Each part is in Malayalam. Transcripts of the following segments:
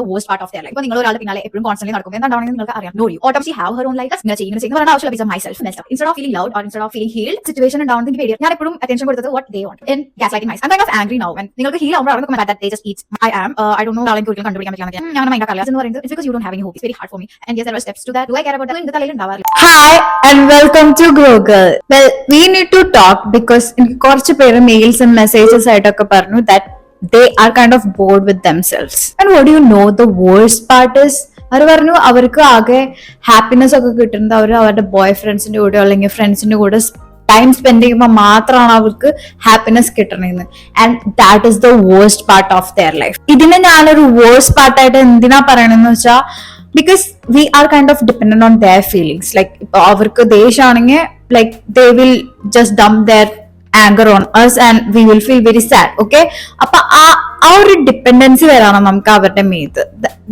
the worst part of their life. നിങ്ങൾ ഒരാളുടെ പിന്നാലെ എപ്പോഴും കോൺസ്റ്റന്റ്ലി നടക്കുമ്പോൾ എന്താണെന്ന് നിങ്ങൾക്ക് അറിയാം. No, you automatically have her own life. ഇങ്ങനെ ചെയ്യുന്ന ആവശ്യമില്ല. Because myself messed up. Instead of feeling loud or instead of feeling healed, situation ഉണ്ടാവുന്ന എനിക്ക് പേടിയാണ്. ഞാൻ എപ്പോഴും attention കൊടുത്തത് what they want. In gaslighting myself, I'm kind of angry now. When നിങ്ങൾക്ക് heal ആവുമ്പോൾ അവർക്ക് that they just eat. I don't know ആളെനിക്ക് ഒരിക്കലും കണ്ടുപിടിക്കാൻ പറ്റില്ല. ഞാൻ മൈൻഡ് ആക്കാറില്ല എന്ന് പറയുന്നത് it's because you don't have any hope. It's very hard for me. And yes, there are steps to that. Do I care about that? എന്റെ തലയിൽ ഉണ്ടാവാറില്ല. Hi and welcome to Grow Girl. Well, we need to talk because എനിക്ക് കുറച്ച് പേര് മെയിൽസ് and messages ആയിട്ടൊക്കെ പറഞ്ഞു that they are kind of bored with themselves. And what do you know the worst part is? അവർ പറഞ്ഞു അവർക്ക് ആകെ ഹാപ്പിനെസ് ഒക്കെ കിട്ടുന്നത് അവർ അവരുടെ ബോയ് ഫ്രണ്ട്സിന്റെ കൂടെ അല്ലെങ്കിൽ ഫ്രണ്ട്സിന്റെ കൂടെ ടൈം സ്പെൻഡ് ചെയ്യുമ്പോൾ മാത്രമാണ് അവർക്ക് ഹാപ്പിനെസ് കിട്ടണമെന്ന്. And that is the worst part of their life. ഇതിനെ ഞാനൊരു വേഴ്സ്റ്റ് പാർട്ടായിട്ട് എന്തിനാ പറയണെന്ന് വെച്ചാൽ because we are kind of dependent on their feelings. Like ഇപ്പൊ അവർക്ക് ദേഷ്യമാണെങ്കിൽ like they will just dump their anger on us and we will feel very sad. Okay, അപ്പൊ ആ ഒരു ഡിപ്പെൻഡൻസി വരാണ് നമുക്ക് അവരുടെ മേത്ത്.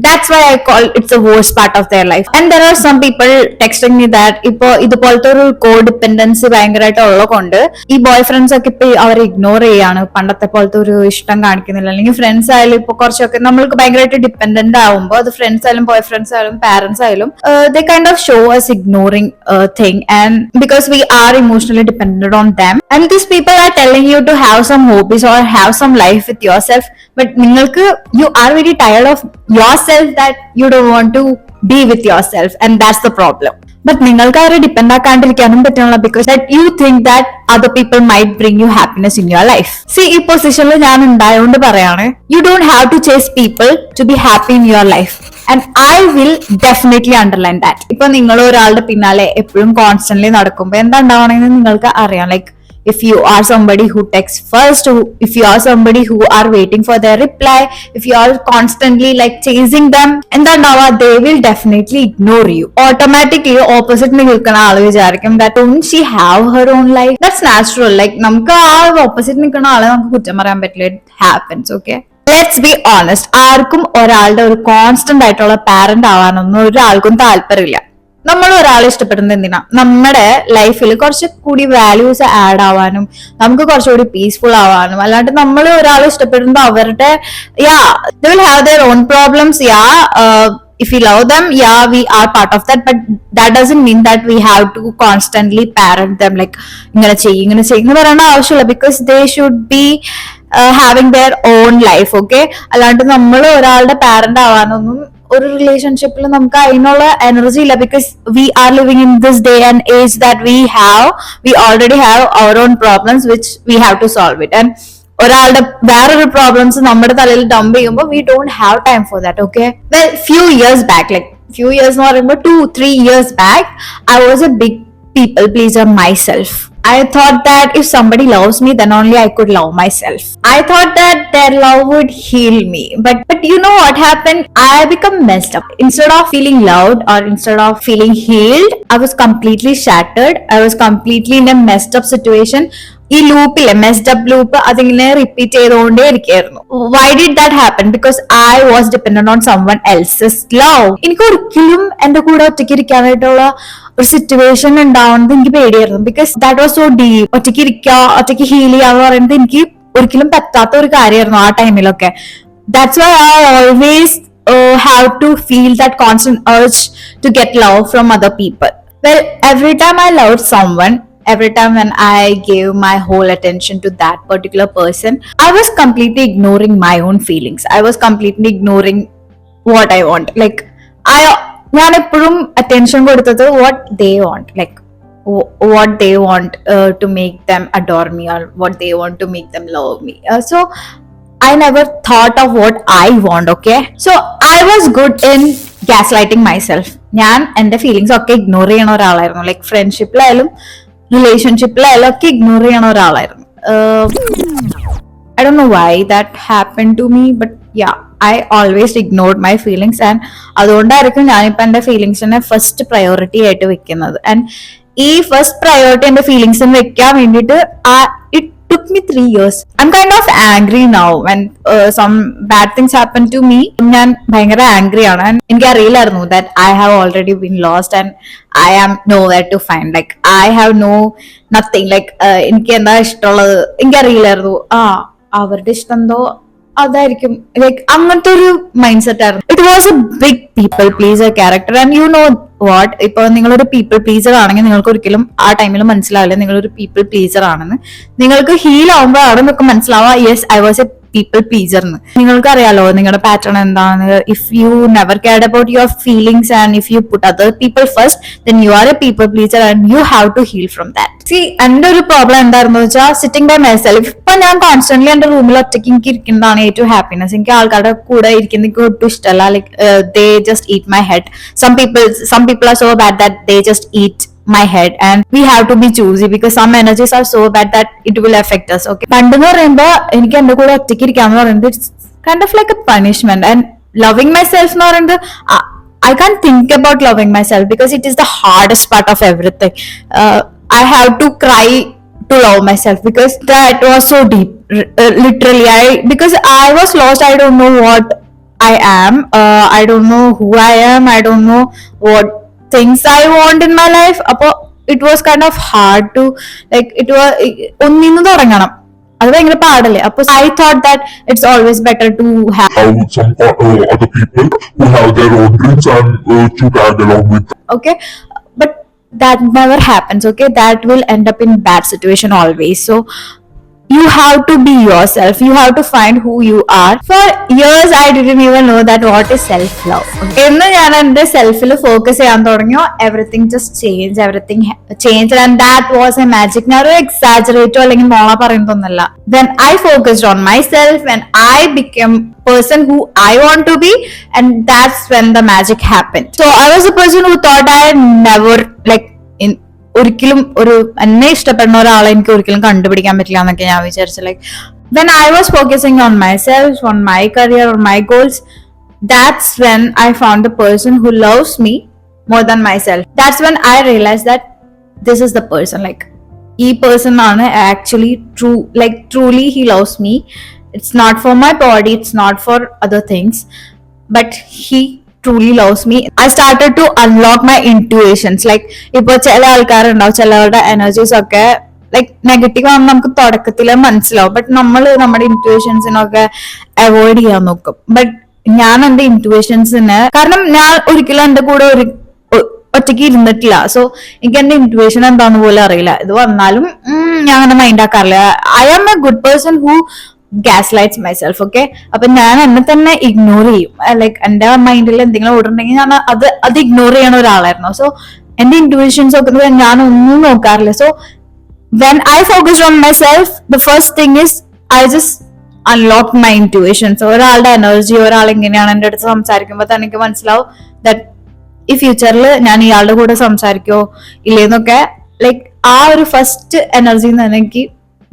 That's why I call it's the worst part of their life. And there are some people texting me that ഇപ്പൊ ഇതുപോലത്തെ ഒരു കോ ഡിപ്പെൻഡൻസി ഭയങ്കരമായിട്ട് ഉള്ളതുകൊണ്ട് ഈ ബോയ് ഫ്രണ്ട്സ് ഒക്കെ ഇപ്പൊ അവരെ ഇഗ്നോർ ചെയ്യാണ്, പണ്ടത്തെ പോലത്തെ ഒരു ഇഷ്ടം കാണിക്കുന്നില്ല. അല്ലെങ്കിൽ ഫ്രണ്ട്സ് ആയാലും ഇപ്പൊ കുറച്ചൊക്കെ നമ്മൾക്ക് ഭയങ്കരമായിട്ട് ഡിപ്പെൻഡന്റ് ആവുമ്പോൾ അത് ഫ്രണ്ട്സ് ആയാലും ബോയ് ഫ്രണ്ട്സ് ആയാലും പാരന്റ്സ് ആയാലും they kind of show us ignoring thing and because we are emotionally dependent on them. And these people are telling you to have some hobbies or have some life with yourself, but ningalku you are very tired of yourself that you don't want to be with yourself, and that's the problem. But ningalku avare depend aakandirikkanum pattilla because that you think that other people might bring you happiness in your life. See, ee position il njan undayondu parayane, you don't have to chase people to be happy in your life. And I will definitely underline that. ഇപ്പൊ നിങ്ങൾ ഒരാളുടെ പിന്നാലെ എപ്പോഴും കോൺസ്റ്റന്റ്ലി നടക്കുമ്പോൾ എന്താ ഉണ്ടാവണമെന്ന് നിങ്ങൾക്ക് അറിയാം. Like if you are somebody who texts first, if you are somebody who are waiting for their reply, if you are constantly like chasing them, എന്താ ഉണ്ടാവുക, they will definitely ignore you. Automatically opposite നിൽക്കുന്ന ആള് വിചാരിക്കും that don't she have her own life. That's natural. Like നമുക്ക് ആ ഓപ്പോസിറ്റ് നിൽക്കുന്ന ആളെ നമുക്ക് കുറ്റം പറയാൻ പറ്റില്ല. It happens. Okay, let's be honest, ആർക്കും ഒരാളുടെ ഒരു കോൺസ്റ്റന്റ് ആയിട്ടുള്ള പാരന്റ് ആവാനൊന്നും ഒരാൾക്കും താല്പര്യമില്ല. നമ്മൾ ഒരാളെ ഇഷ്ടപ്പെടുന്നത് എന്തിനാ, നമ്മുടെ ലൈഫിൽ കുറച്ച് കൂടി വാല്യൂസ് ആഡ് ആവാനും നമുക്ക് കുറച്ചുകൂടി പീസ്ഫുൾ ആവാനും. അല്ലാണ്ട് നമ്മൾ ഒരാളെ ഇഷ്ടപ്പെടുന്നത് അവരുടെ they will have their own problems. If we love them, we are part of that, but that doesn't mean that we have to constantly parent them like ഇങ്ങനെ ചെയ്യും പറയേണ്ട ആവശ്യമില്ല. because they should be having their own life. Okay, അല്ലാണ്ട് നമ്മൾ ഒരാളുടെ പാരന്റ് ആവാനൊന്നും ഒരു റിലേഷൻഷിപ്പിൽ നമുക്ക് അതിനുള്ള എനർജി ഇല്ല. because we are living in this day and age that we already have our own problems which we have to solve it. And ഒരാളുടെ വേറൊരു പ്രോബ്ലംസ് നമ്മുടെ തലയിൽ ഡംപ് ചെയ്യുമ്പോൾ we don't have time for that. Okay, well, few years എന്ന് പറയുമ്പോൾ 2-3 years back I was a big people pleaser myself. I thought that if somebody loves me, then only I could love myself. I thought that their love would heal me. But you know what happened? I become messed up. Instead of feeling loved or instead of feeling healed, I was completely shattered. I was completely in a messed up situation. ഈ ലൂപ്പിലെ മെസ്ഡ് അപ്പ് ലൂപ്പ് അതിങ്ങനെ റിപ്പീറ്റ് ചെയ്തുകൊണ്ടേ ഇരിക്കുകയായിരുന്നു. Why did that happen? Because I was dependent on someone else's love. എനിക്ക് ഒരിക്കലും എന്റെ കൂടെ ഒറ്റയ്ക്ക് ഇരിക്കാനായിട്ടുള്ള ഒരു സിറ്റുവേഷൻ ഉണ്ടാവുന്നത് എനിക്ക് പേടിയായിരുന്നു. Because that was so deep. ഒറ്റയ്ക്ക് ഇരിക്കുക, ഒറ്റയ്ക്ക് ഹീൽ ചെയ്യാന്ന് പറയുന്നത് എനിക്ക് ഒരിക്കലും പറ്റാത്ത ഒരു കാര്യമായിരുന്നു ആ ടൈമിലൊക്കെ. That's why I always have to feel that constant urge to get love from other people. Well, every time I loved someone, every time when I gave my whole attention to that particular person, I was completely ignoring my own feelings. I was completely ignoring what I want. Like ഞാൻ എപ്പോഴും attention കൊടുത്തത് what they want, like what they want to make them adore me or what they want to make them love me. So I never thought of what I want. Okay, so I was good in gaslighting myself. ഞാൻ എന്റെ ഫീലിങ്സ് ഒക്കെ ഇഗ്നോർ ചെയ്യണ ഒരാളായിരുന്നു. ലൈക്ക് ഫ്രണ്ട്ഷിപ്പിലായാലും റിലേഷൻഷിപ്പിലായാലും ഒക്കെ ഇഗ്നോർ ചെയ്യണ ഒരാളായിരുന്നു. I don't know why that happened to me, but I always ignored my feelings. And അതുകൊണ്ടായിരിക്കും ഞാനിപ്പോ എന്റെ ഫീലിങ്സിനെ ഫസ്റ്റ് പ്രയോറിറ്റി ആയിട്ട് വെക്കുന്നത്. ആൻഡ് ഈ ഫസ്റ്റ് പ്രയോറിറ്റി എന്റെ ഫീലിങ്സിന് വെക്കാൻ വേണ്ടിയിട്ട് it took me 3 years. I'm kind of angry now when some bad things happen to me. ഞാൻ ഭയങ്കര ആംഗ്രി ആണ്. And എനിക്ക് അറിയില്ലായിരുന്നു that I have already been lost and I am nowhere to find. Like I have nothing. Like എനിക്ക് എന്താ ഇഷ്ടമുള്ളത് എനിക്കറിയില്ലായിരുന്നു. അവരുടെ ഇഷ്ടം എന്തോ അതായിരിക്കും ലൈക്ക് അങ്ങനത്തെ ഒരു മൈൻഡ് സെറ്റ് ആയിരുന്നു. It was a big people pleaser character. And you know what, ഇപ്പൊ നിങ്ങളൊരു പീപ്പിൾ പ്ലീസർ ആണെങ്കിൽ നിങ്ങൾക്ക് ഒരിക്കലും ആ ടൈമിൽ മനസ്സിലാവില്ല നിങ്ങളൊരു പീപ്പിൾ പ്ലീസർ ആണെന്ന്. നിങ്ങൾക്ക് ഹീൽ ആവുമ്പോഴാണ് നിങ്ങൾക്ക് മനസ്സിലാവുക yes I was a people pleaser എന്ന്. നിങ്ങൾക്ക് അറിയാലോ നിങ്ങളുടെ പാറ്റേൺ എന്താണ്. If you never cared about your feelings and if you put other people first then you are a people pleaser and you have to heal from that. See എന്റെ ഒരു പ്രോബ്ലം എന്തായിരുന്നു വെച്ചാൽ സിറ്റിംഗ് ബൈ മൈ സെൽഫ്. ഇപ്പൊ ഞാൻ കോൺസ്റ്റന്റ്ലി എന്റെ റൂമിൽ ഒറ്റയ്ക്ക് എനിക്ക് ഇരിക്കുന്നതാണ് ഏറ്റവും ഹാപ്പിനെസ്. എനിക്ക് ആൾക്കാരുടെ കൂടെ ഇരിക്കുന്ന എനിക്ക് ഒട്ടും ഇഷ്ടമല്ല. Like they just eat my head. Some people are so bad that they just eat my head and we have to be choosy because some energies are so bad that it will affect us. Okay, പണ്ടെന്ന് പറയുമ്പോ എനിക്ക് എന്റെ കൂടെ ഒറ്റയ്ക്ക് ഇരിക്കാന്ന് പറയുന്നത് it's kind of like A punishment. And loving my self എന്ന് പറയുന്നത് I can't think about loving myself because it is the hardest part of everything. I have to cry to love myself because that was so deep. Literally, because I was lost. I don't know what I am. I don't know who I am. I don't know what things I want in my life. Appo it was kind of hard to like it was ഒന്നിന്ന് തുടങ്ങണം. അത് ഭയങ്കര പാടല്ലേ. അപ്പൊ I thought that it's always better to have some other people who have their own dreams and to tag along with. Okay, but that never happens. Okay, that will end up in bad situation always. So you have to be yourself. You have to find who you are. For years I didn't even know that what is self love. എന്ന് ഞാൻ എന്റെ സെൽഫിൽ ഫോക്കസ് ചെയ്യാൻ തുടങ്ങിയോ everything just changed. Everything changed and that was a magic. ഞാൻ ഒരു എക്സാജറേറ്റോ അല്ലെങ്കിൽ മോള പറയുന്നതൊന്നല്ല. When I focused on myself, when I became person who I want to be, and that's when the magic happened. So I was a person who thought I never like in ഒരിക്കലും ഒരു എന്നെ ഇഷ്ടപ്പെടുന്ന ഒരാളെ എനിക്ക് ഒരിക്കലും കണ്ടുപിടിക്കാൻ പറ്റില്ല എന്നൊക്കെ ഞാൻ വിചാരിച്ചു. Like when I was focusing on my self, on my career, on my goals, that's when I found the person who loves me more than myself. That's when I realise that this is the person. Like ഈ പേഴ്സൺ ആണ് actually true. Like truly he loves me. It's not for my body, it's not for other things, but he truly loves me. I started to unlock my intuitions. Like ഇപ്പൊ ചില ആൾക്കാരുണ്ടാവും, ചിലവരുടെ എനർജീസ് ഒക്കെ ലൈക്ക് നെഗറ്റീവ് ആണെന്ന് നമുക്ക് തുടക്കത്തില് മനസ്സിലാവും. ബട്ട് നമ്മൾ നമ്മുടെ ഇൻറ്റുവേഷൻസിനൊക്കെ അവോയ്ഡ് ചെയ്യാൻ നോക്കും. ബട്ട് ഞാൻ എന്റെ ഇൻറ്റുവേഷൻസിന്, കാരണം ഞാൻ ഒരിക്കലും എന്റെ കൂടെ ഒറ്റയ്ക്ക് ഇരുന്നിട്ടില്ല. സോ എനിക്ക് എന്റെ ഇൻറ്റുവേഷൻ എന്താന്ന് പോലും അറിയില്ല. ഇത് വന്നാലും ഞാൻ അങ്ങനെ മൈൻഡ് ആക്കാറില്ല. I am a good person who gaslights myself. Okay, അപ്പൊ ഞാൻ എന്നെ തന്നെ ഇഗ്നോർ ചെയ്യും. ലൈക്ക് എന്റെ മൈൻഡിൽ എന്തെങ്കിലും ഓടുണ്ടെങ്കിൽ ഞാൻ അത് ഇഗ്നോർ ചെയ്യണ ഒരാളായിരുന്നു. സോ എന്റെ ഇൻറ്റുവേഷൻസ് ഒക്കെ ഞാൻ ഒന്നും നോക്കാറില്ല. So when I focused on my self, the first thing is I just unlock my intuitions. ഒരാളുടെ എനർജി, ഒരാൾ എങ്ങനെയാണ് എന്റെ അടുത്ത് സംസാരിക്കുമ്പോൾ തന്നെ എനിക്ക് മനസ്സിലാവും ദാറ്റ് ഈ ഫ്യൂച്ചറിൽ ഞാൻ ഇയാളുടെ കൂടെ സംസാരിക്കോ ഇല്ലേന്നൊക്കെ ലൈക്ക് ആ ഒരു ഫസ്റ്റ് എനർജിയിൽ നിന്ന് എനിക്ക്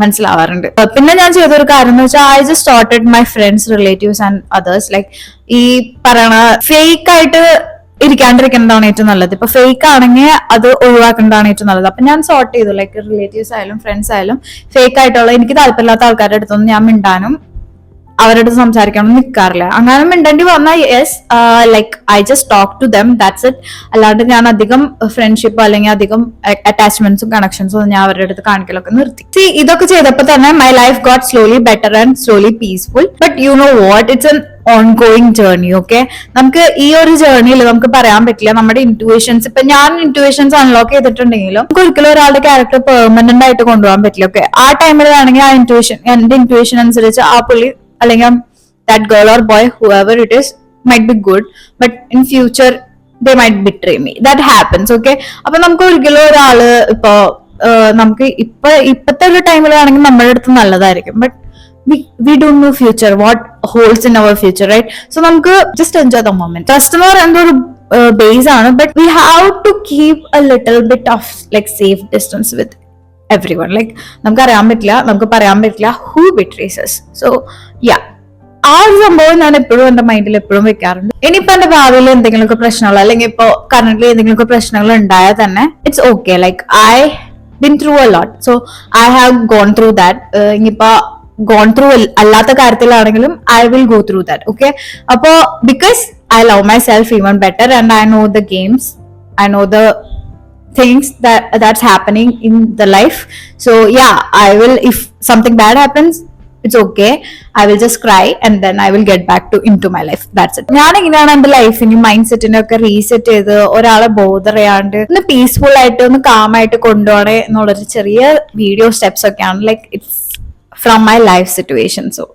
മനസ്സിലാവാറുണ്ട്. പിന്നെ ഞാൻ ചെയ്തൊരു കാര്യം എന്ന് വെച്ചാൽ I just sorted my friends, relatives and others. Like ഈ പറയണ ഫേക്ക് ആയിട്ട് ഇരിക്കാണ്ടിരിക്കുന്നതാണ് ഏറ്റവും നല്ലത്. ഇപ്പൊ ഫേക്ക് ആണെങ്കിൽ അത് ഒഴിവാക്കേണ്ടതാണ് ഏറ്റവും നല്ലത്. അപ്പൊ ഞാൻ സോർട്ട് ചെയ്തു. ലൈക്ക് റിലേറ്റീവ്സ് ആയാലും ഫ്രണ്ട്സ് ആയാലും ഫേക്ക് ആയിട്ടുള്ള എനിക്ക് താല്പര്യമില്ലാത്ത ആൾക്കാരുടെ അടുത്തൊന്നും ഞാൻ മിണ്ടാനും അവരുടെ അടുത്ത് സംസാരിക്കാനും നിൽക്കാറില്ല. അങ്ങനെ മിണ്ടേണ്ടി വന്നാൽ yes like I just talk to them, that's it. അല്ലാണ്ട് ഞാൻ അധികം ഫ്രണ്ട്ഷിപ്പ് അല്ലെങ്കിൽ അധികം അറ്റാച്ച്മെന്റ്സും കണക്ഷൻസും ഞാൻ അവരുടെ അടുത്ത് കാണിക്കലൊക്കെ നിർത്തി. ഇതൊക്കെ ചെയ്തപ്പോൾ തന്നെ my life got slowly better and slowly peaceful. But you know what, it's an ongoing journey. Okay, നമുക്ക് ഈ ഒരു ജേർണിയിൽ നമുക്ക് പറയാൻ പറ്റില്ല നമ്മുടെ ഇൻറ്റുവേഷൻസ്. ഇപ്പൊ ഞാൻ ഇൻറ്റുവേഷൻസ് അൺലോക്ക് ചെയ്തിട്ടുണ്ടെങ്കിലും നമുക്ക് ഒരിക്കലും ഒരാളുടെ ക്യാരക്ടർ പെർമനന്റ് ആയിട്ട് കൊണ്ടുപോകാൻ പറ്റില്ല. ഓക്കെ, ആ ടൈമിലാണെങ്കിൽ ആ ഇൻറ്റുവേഷൻ, എന്റെ ഇൻറ്റുവേഷൻ അനുസരിച്ച് ആ പുള്ളി അല്ലെങ്കിൽ that girl or boy, whoever it is, might be good, but in future they might betray me. That happens. Okay, അപ്പൊ നമുക്ക് ഒരിക്കലും ഒരാള് ഇപ്പൊ നമുക്ക് ഇപ്പത്തെ ഒരു ടൈമിലാണെങ്കിൽ നമ്മുടെ അടുത്ത് നല്ലതായിരിക്കും. But we don't know future, what holds in our future, right? So നമുക്ക് just enjoy the moment. Trust എന്ന് പറയുന്നത് ഒരു ബേസ് ആണ്, but we have to keep a little bit of like safe distance with everyone. Like നമുക്ക് അറിയാൻ പറ്റില്ല, നമുക്ക് പറയാൻ പറ്റില്ല who betrays us. So yeah, ആ ഒരു സംഭവം ഞാൻ എപ്പോഴും എന്റെ മൈൻഡിൽ എപ്പോഴും വെക്കാറുണ്ട്. ഇനിയിപ്പോ എന്റെ ഭാവിയിൽ എന്തെങ്കിലുമൊക്കെ പ്രശ്നങ്ങൾ അല്ലെങ്കിൽ ഇപ്പൊ കറന്റ്ലി എന്തെങ്കിലുമൊക്കെ പ്രശ്നങ്ങൾ ഉണ്ടായാൽ തന്നെ it's okay. Like I been through a lot, so I have gone through that. ഇനിയിപ്പോ ഗോൺ ത്രൂ അല്ലാത്ത കാര്യത്തിലാണെങ്കിലും I will go through that. Okay, അപ്പോ because I love my self even better and I know the games, I know the things that's happening in the life. So yeah, I will, if something bad happens, it's okay, I will just cry and then I will get back into my life. That's it. ഞാൻ എങ്ങനെയാണ് എന്റെ ലൈഫിന് മൈൻഡ് സെറ്റിനെ ഒക്കെ റീസെറ്റ് ചെയ്ത് ഒരാളെ ബോധർ ചെയ്യാണ്ട് ഒന്ന് പീസ്ഫുൾ ആയിട്ട് ഒന്ന് കാം ആയിട്ട് കൊണ്ടുപോകണേ എന്നുള്ളൊരു ചെറിയ വീഡിയോ സ്റ്റെപ്സ് ഒക്കെയാണ്. Like it's from my life situation. So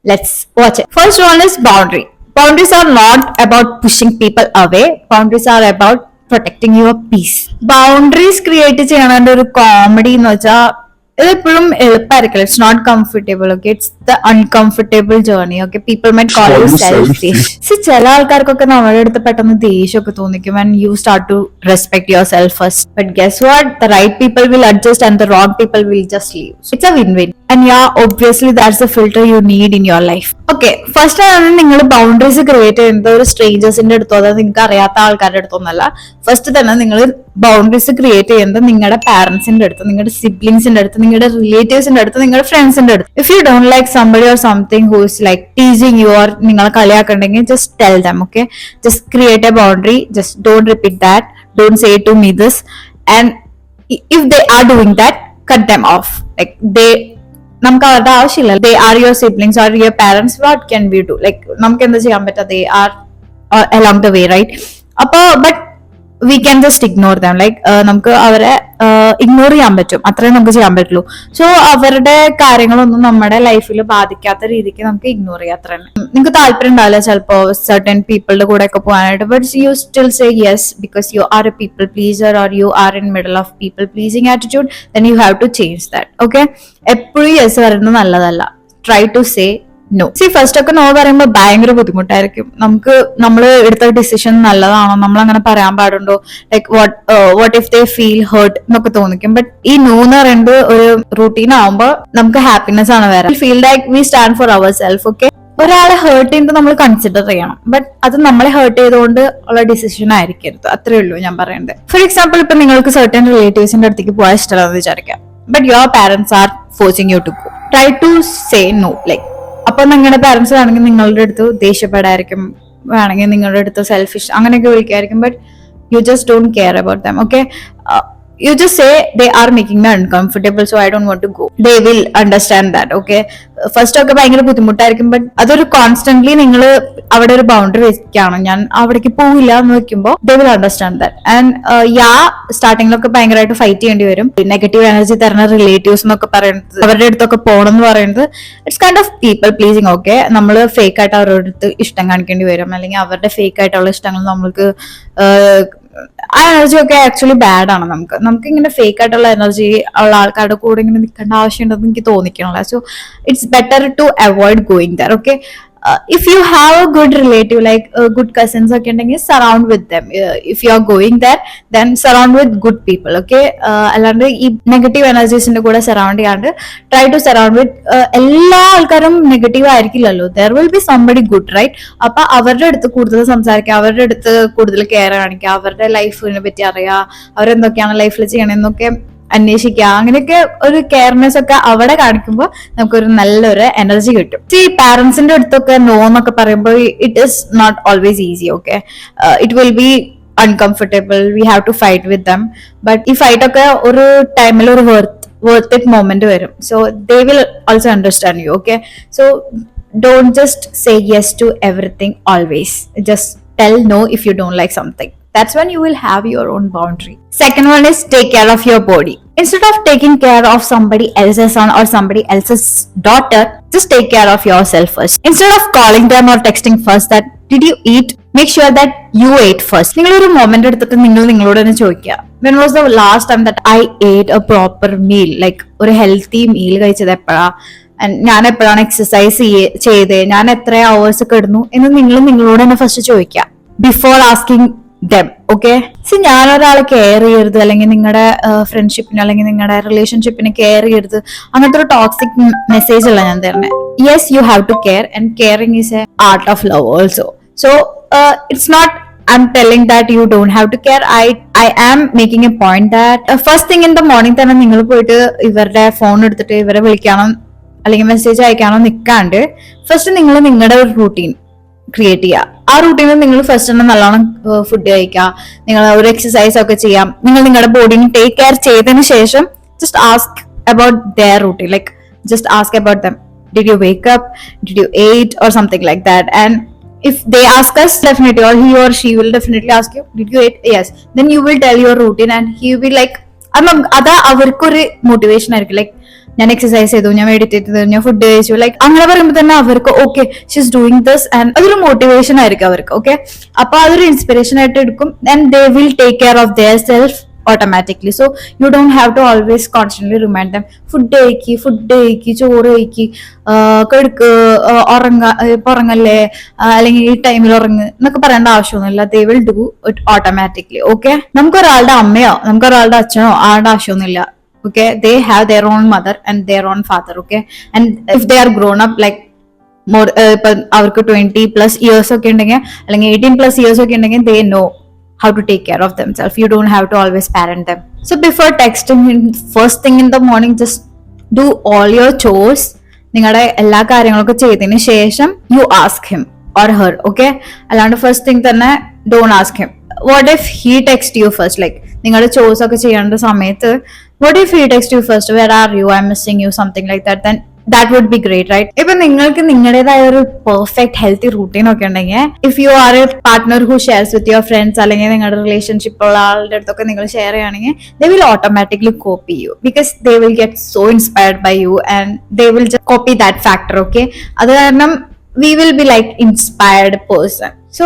let's watch it. First one is boundary. Boundaries are not about pushing people away. Boundaries are about protecting your peace. Boundaries create ചെയ്യണ ഒരു കോമഡി എന്ന് വെച്ചാൽ ഇത് എപ്പോഴും എളുപ്പമായിരിക്കില്ല. It's not comfortable. Okay, it's the uncomfortable journey. Okay, people might call you selfish. ചില ആൾക്കാർക്കൊക്കെ നമ്മുടെ അടുത്ത് പെട്ടെന്ന് ദേഷ്യമൊക്കെ തോന്നിക്കും when you start to respect yourself first. But guess what? The right people will adjust and the wrong people will just leave. It's a win-win. And yeah, obviously that's the filter you need in your life. Okay, first ആണ് നിങ്ങൾ ബൗണ്ടറീസ് ക്രിയേറ്റ് ചെയ്യുന്നത് ഒരു സ്ട്രേഞ്ചേഴ്സിന്റെ അടുത്തോ അതായത് നിങ്ങൾക്ക് അറിയാത്ത ആൾക്കാരുടെ അടുത്തൊന്നല്ല. ഫസ്റ്റ് തന്നെ നിങ്ങൾ ബൗണ്ടറീസ് ക്രിയേറ്റ് ചെയ്യുന്നത് നിങ്ങളുടെ പാരന്റ്സിന്റെ അടുത്ത്, നിങ്ങളുടെ സിബ്ലിംഗ്സിന്റെ അടുത്ത്, നിങ്ങളുടെ റിലേറ്റീവ്സിന്റെ അടുത്ത്, നിങ്ങളുടെ ഫ്രണ്ട്സിന്റെ അടുത്ത്. If you don't like somebody or something who is like teasing you or നിങ്ങളെ കളിയാക്കണ്ടെങ്കിൽ just tell them. Okay, just create a boundary. Just don't repeat that, don't say to me this. And if they are doing that, cut them off. Like നമുക്ക് അവരുടെ ആവശ്യമില്ല. They are your siblings or your parents. What can we do? Like നമുക്ക് എന്താ ചെയ്യാൻ പറ്റുക? They are along the way, right? അപ്പൊ but we can just ignore dum. Like നമുക്ക് അവരെ ഇഗ്നോർ ചെയ്യാൻ പറ്റും, അത്രയും നമുക്ക് ചെയ്യാൻ പറ്റുള്ളൂ. സോ അവരുടെ കാര്യങ്ങളൊന്നും നമ്മുടെ ലൈഫിൽ ബാധിക്കാത്ത രീതിക്ക് നമുക്ക് ഇഗ്നോർ ചെയ്യാം, അത്ര തന്നെ. നിങ്ങൾക്ക് താല്പര്യം ഉണ്ടാവില്ല ചിലപ്പോ സർട്ടൻ പീപ്പിളുടെ കൂടെ ഒക്കെ പോകാനായിട്ട്, but you still say yes because you are a people pleaser or you are in middle of people pleasing attitude. Then you have to change that. Okay, എപ്പോഴും യെസ് പറയുന്നത് നല്ലതല്ല. Try to say no. See first ഒക്കെ നോ പറയുമ്പോൾ ഭയങ്കര ബുദ്ധിമുട്ടായിരിക്കും. നമ്മൾ എടുത്ത ഡിസിഷൻ നല്ലതാണോ, നമ്മൾ അങ്ങനെ പറയാൻ പാടുണ്ടോ, like what if they feel hurt എന്നൊക്കെ തോന്നിക്കും. ബട്ട് ഈ നോ എന്ന് പറയുന്നത് ഒരു റൂട്ടീൻ ആവുമ്പോൾ നമുക്ക് ഹാപ്പിനെസ് ആണ് വരാം. Feel like we stand for ourself. Okay, ഒരാളെ ഹേർട്ട് ചെയ്യുന്നത് നമ്മൾ കൺസിഡർ ചെയ്യണം, ബട്ട് അത് നമ്മളെ ഹേർട്ട് ചെയ്തുകൊണ്ട് ഉള്ള ഡിസിഷൻ ആയിരിക്കരുത്. അത്രേ ഉള്ളൂ ഞാൻ പറയുന്നത്. ഫോർ എക്സാമ്പിൾ, ഇപ്പൊ നിങ്ങൾക്ക് സർട്ടൻ റിലേറ്റീവ്സിന്റെ അടുത്തേക്ക് പോയാൽ ഇഷ്ടമാണെന്ന് വിചാരിക്കാം, but your parents are forcing you to go. Try to say no. Like അപ്പൊ നിങ്ങളുടെ പാരന്റ്സ് ആണെങ്കിൽ നിങ്ങളുടെ അടുത്ത് ദേഷ്യപ്പെടായിരിക്കും, വേണമെങ്കിൽ നിങ്ങളുടെ അടുത്ത് സെൽഫിഷ് അങ്ങനെയൊക്കെ വിളിക്കായിരിക്കും, but you just don't care about them. Okay, you just say they are making me uncomfortable so I don't want to go. They will understand that. Okay, first ഒക്കെ ഭയങ്കര ബുദ്ധിമുട്ടായിരിക്കും, ബട്ട് അതൊരു കോൺസ്റ്റന്റ്ലി നിങ്ങൾ അവിടെ ഒരു ബൗണ്ടറി വെക്കുകയാണ്, ഞാൻ അവിടേക്ക് പോവില്ല എന്ന് വെക്കുമ്പോൾ they will understand that. And സ്റ്റാർട്ടിങ്ങിലൊക്കെ ഭയങ്കരമായിട്ട് ഫൈറ്റ് ചെയ്യേണ്ടി വരും. നെഗറ്റീവ് എനർജി തരുന്ന റിലേറ്റീവ്സ് എന്നൊക്കെ പറയുന്നത്, അവരുടെ അടുത്തൊക്കെ പോകണം എന്ന് പറയുന്നത് it's kind of people pleasing. Okay, നമ്മൾ ഫേക്ക് ആയിട്ട് അവരുടെ അടുത്ത് ഇഷ്ടം കാണിക്കേണ്ടി വരും, അല്ലെങ്കിൽ അവരുടെ ഫേക്ക് ആയിട്ടുള്ള ഇഷ്ടങ്ങൾ നമ്മൾക്ക് ആ എനർജി ഒക്കെ ആക്ച്വലി ബാഡ് ആണ്. നമുക്ക് ഇങ്ങനെ ഫേക്ക് ആയിട്ടുള്ള എനർജി ഉള്ള ആൾക്കാരുടെ കൂടെ ഇങ്ങനെ നിൽക്കേണ്ട ആവശ്യമുണ്ടെന്ന് എനിക്ക് തോന്നിക്കണില്ല. So it's better to avoid going there. Okay, if you have a good relative like good cousins ഒക്കെ ഉണ്ടെങ്കിൽ surround with them. If you are going there, then surround with good people. Okay, അല്ലാണ്ട് ഈ നെഗറ്റീവ് എനർജീസിന്റെ കൂടെ സറൗണ്ട് ചെയ്യാണ്ട് try to surround with എല്ലാ ആൾക്കാരും negative ആയിരിക്കില്ലല്ലോ. there will be somebody good, right? അപ്പൊ അവരുടെ അടുത്ത് കൂടുതൽ സംസാരിക്കുക, അവരുടെ അടുത്ത് കൂടുതൽ കെയർ കാണിക്കുക, അവരുടെ ലൈഫിനെ പറ്റി അറിയുക, അവരെന്തൊക്കെയാണ് ലൈഫിൽ ചെയ്യണമെന്നൊക്കെ അന്വേഷിക്കുക, അങ്ങനെയൊക്കെ ഒരു കെയർനെസ് ഒക്കെ അവിടെ കാണിക്കുമ്പോൾ നമുക്കൊരു നല്ലൊരു എനർജി കിട്ടും. ഈ പാരന്റ്സിന്റെ അടുത്തൊക്കെ നോ എന്നൊക്കെ പറയുമ്പോൾ it is not always easy. Okay, it will be uncomfortable, we have to fight with them, but ഈ ഫൈറ്റ് ഒക്കെ ഒരു ടൈമിൽ ഒരു worth it moment വരും. So they will also understand you. Okay, so don't just say yes to everything always. Just tell no if you don't like something. That's when you will have your own boundary. Second one is take care of your body. Instead of taking care of somebody else's son or somebody else's daughter, just take care of yourself first. Instead of calling them or texting first that did you eat, make sure that you ate first. നിങ്ങൾ ഒരു മൊമെന്റ് എടുത്തിട്ട് നിങ്ങളോട് തന്നെ ചോദിക്കുക, when was the last time that I ate a proper meal, like ഒരു ഹെൽത്തി മീൽ കഴിച്ചത് എപ്പോഴാ, ഞാൻ എപ്പോഴാണ് എക്സസൈസ് ചെയ്തേ, ഞാൻ എത്ര അവേഴ്സ് ഒക്കെ ഇടുന്നു എന്ന് നിങ്ങളോട് തന്നെ ഫസ്റ്റ് ചോദിക്കുക before asking them. Okay, C ഞാൻ ഒരാളെ കെയർ ചെയ്യരുത്, അല്ലെങ്കിൽ നിങ്ങളുടെ ഫ്രണ്ട്ഷിപ്പിന് അല്ലെങ്കിൽ നിങ്ങളുടെ റിലേഷൻഷിപ്പിന് കെയർ ചെയ്യരുത്, അങ്ങനത്തെ ഒരു ടോക്സിക് മെസ്സേജ് അല്ല ഞാൻ തരുന്നത്. Yes, you have to care and caring is a art of love also. So it's not I'm telling that you don't have to care. I am making a point that first thing in the morning തന്നെ നിങ്ങൾ പോയിട്ട് ഇവരുടെ ഫോൺ എടുത്തിട്ട് ഇവരെ വിളിക്കാനോ അല്ലെങ്കിൽ മെസ്സേജ് അയക്കാനോ നിൽക്കാണ്ട് ഫസ്റ്റ് നിങ്ങൾ നിങ്ങളുടെ ഒരു റൂട്ടീൻ ക്രിയേറ്റ് ചെയ്യുക. ആ റൂട്ടീനിൽ നിങ്ങൾ ഫസ്റ്റ് തന്നെ നല്ലോണം ഫുഡ് കഴിക്കുക, നിങ്ങൾ ഒരു എക്സസൈസ് ഒക്കെ ചെയ്യാം, നിങ്ങൾ നിങ്ങളുടെ ബോഡിനെ ടേക്ക് കെയർ ചെയ്തതിന് ശേഷം just ask about their routine, like just ask about them. did you wake up, did you eat, or something like that. And if they ask us, definitely, or he or she will definitely ask you, did you eat? Yes. Then you will tell your routine and he will be like, അതാ അവർക്കൊരു മോട്ടിവേഷൻ ആയിരിക്കും. ലൈക്ക് ഞാൻ എക്സസൈസ് ചെയ്തു, ഞാൻ മെഡിറ്റേറ്റ് ചെയ്തു, ഞാൻ ഫുഡ് കഴിച്ചു, ലൈക്ക് അങ്ങനെ പറയുമ്പോൾ തന്നെ അവർക്ക് okay she's doing this, and അതൊരു മോട്ടിവേഷൻ ആയിരിക്കും അവർക്ക്. ഓക്കെ, അപ്പൊ അതൊരു ഇൻസ്പിറേഷൻ ആയിട്ട് എടുക്കും. And they will take care of their self automatically. So you don't have to always constantly remind them, food കഴിക്ക്, ചോറ് കഴിക്ക്, കെടുക്ക്, ഉറങ്ങല്ലേ, അല്ലെങ്കിൽ ഈ ടൈമിൽ ഉറങ്ങ് എന്നൊക്കെ പറയേണ്ട ആവശ്യമൊന്നുമില്ല. They will do it automatically. Okay, നമുക്കൊരാളുടെ അമ്മയോ നമുക്കൊരാളുടെ അച്ഛനോ ആളുടെ ആവശ്യമൊന്നുമില്ല. Okay, they have their own mother and their own father. Okay, and if they are grown up, like more ഇപ്പൊ അവർക്ക് 20+ years ഒക്കെ ഉണ്ടെങ്കിൽ, അല്ലെങ്കിൽ 18+ years ഒക്കെ ഉണ്ടെങ്കിൽ, they know how to take care of themselves. You don't have to always parent them. So before texting first thing in the morning, just do all your chores. നിങ്ങളുടെ എല്ലാ കാര്യങ്ങളൊക്കെ ചെയ്തതിന് ശേഷം you ask him or her. Okay, അല്ലാണ്ട് first thing തന്നെ don't ask him. What if he text you first? Like നിങ്ങളുടെ chores ഒക്കെ ചെയ്യേണ്ട സമയത്ത് what if he text you first? Where are you? I'm missing you, something like that. Then that would be great, right? ഇപ്പൊ നിങ്ങൾക്ക് നിങ്ങളുടേതായ ഒരു പെർഫെക്റ്റ് ഹെൽത്തി റൂട്ടീൻ ഒക്കെ ഉണ്ടെങ്കിൽ, if you are a partner who shares with your friends, അല്ലെങ്കിൽ നിങ്ങളുടെ റിലേഷൻഷിപ്പ് ഉള്ള ആളുടെ അടുത്തൊക്കെ നിങ്ങൾ ഷെയർ ചെയ്യുകയാണെങ്കിൽ, they will automatically copy you, because they will get so inspired by you and they will just copy that factor. Okay, അത് കാരണം we will be like inspired person. So